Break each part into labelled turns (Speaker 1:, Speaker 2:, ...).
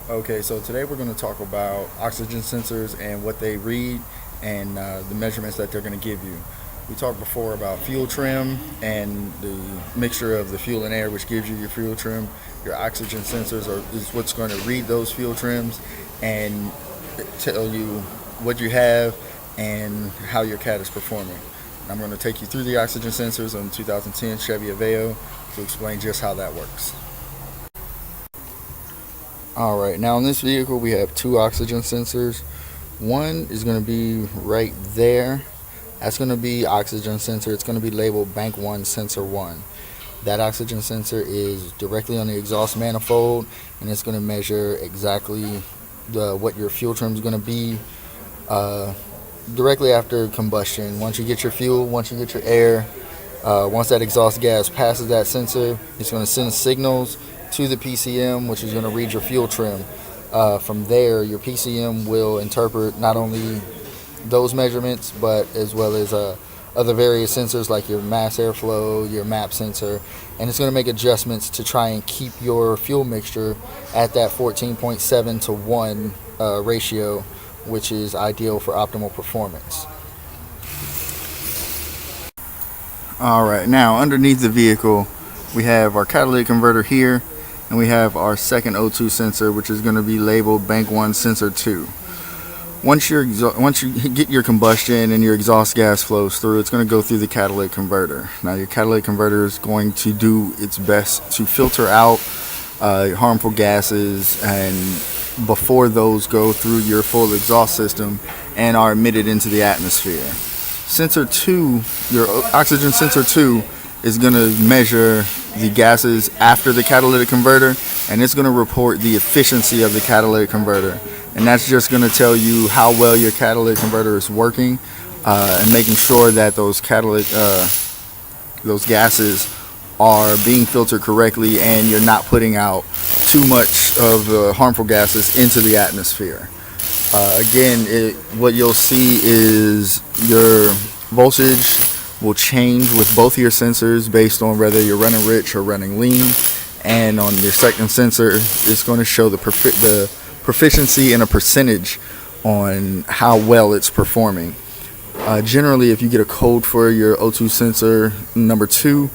Speaker 1: Okay, so today we're going to talk about oxygen sensors and what they read and the measurements that they're going to give you. We talked before about fuel trim and the mixture of the fuel and air, which gives you your fuel trim. Your oxygen sensors is what's going to read those fuel trims and tell you what you have and how your cat is performing. I'm going to take you through the oxygen sensors on 2010 Chevy Aveo to explain just how that works. Alright, now in this vehicle we have two oxygen sensors. One is going to be right there. That's going to be oxygen sensor. It's going to be labeled Bank 1 Sensor 1. That oxygen sensor is directly on the exhaust manifold, and it's going to measure exactly what your fuel trim is going to be directly after combustion. Once you get your fuel, once you get your air, once that exhaust gas passes that sensor, it's going to send signals to the PCM, which is going to read your fuel trim. From there, your PCM will interpret not only those measurements, but as well as other various sensors like your mass airflow, your MAP sensor, and it's going to make adjustments to try and keep your fuel mixture at that 14.7 to 1 ratio, which is ideal for optimal performance. Alright, now underneath the vehicle we have our catalytic converter here, and we have our second O2 sensor, which is going to be labeled Bank 1 Sensor 2. Once you get your combustion and your exhaust gas flows through, it's going to go through the catalytic converter. Now your catalytic converter is going to do its best to filter out harmful gases and before those go through your full exhaust system and are emitted into the atmosphere. Sensor 2, your oxygen sensor 2, is going to measure the gases after the catalytic converter, and it's going to report the efficiency of the catalytic converter, and that's just going to tell you how well your catalytic converter is working and making sure that those gases are being filtered correctly and you're not putting out too much of the harmful gases into the atmosphere. What you'll see is your voltage will change with both of your sensors based on whether you're running rich or running lean, and on your second sensor it's going to show the proficiency and a percentage on how well it's performing. Generally, if you get a code for your O2 sensor number 2,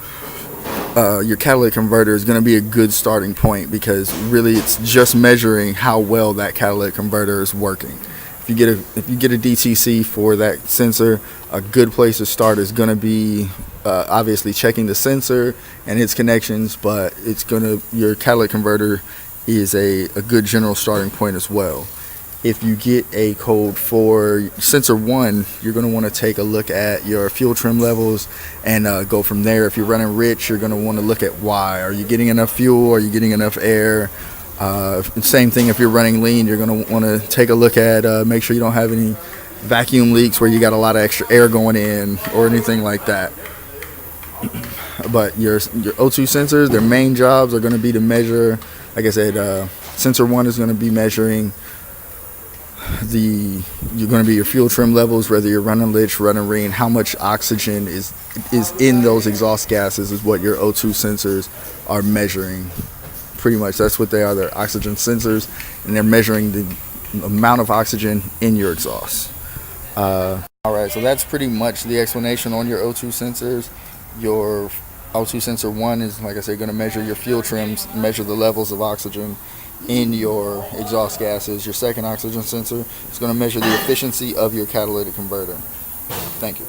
Speaker 1: your catalytic converter is going to be a good starting point, because really it's just measuring how well that catalytic converter is working. If you get a DTC for that sensor, a good place to start is going to be obviously checking the sensor and its connections, but your catalytic converter is a good general starting point as well. If you get a code for sensor 1, you're going to want to take a look at your fuel trim levels and go from there. If you're running rich, you're going to want to look at why. Are you getting enough fuel? Are you getting enough air? Same thing if you're running lean, you're going to want to take a look at make sure you don't have any vacuum leaks where you got a lot of extra air going in or anything like that. But your O2 sensors, their main jobs are going to be to measure, like I said, sensor 1 is going to be measuring your fuel trim levels, whether you're running lich, running lean, how much oxygen is in those exhaust gases is what your O2 sensors are measuring. Pretty much that's what they are. They're oxygen sensors, and they're measuring the amount of oxygen in your exhaust. Alright, so that's pretty much the explanation on your O2 sensors. Your O2 sensor 1 is, like I said, going to measure your fuel trims, measure the levels of oxygen in your exhaust gases. Your second oxygen sensor is going to measure the efficiency of your catalytic converter. Thank you.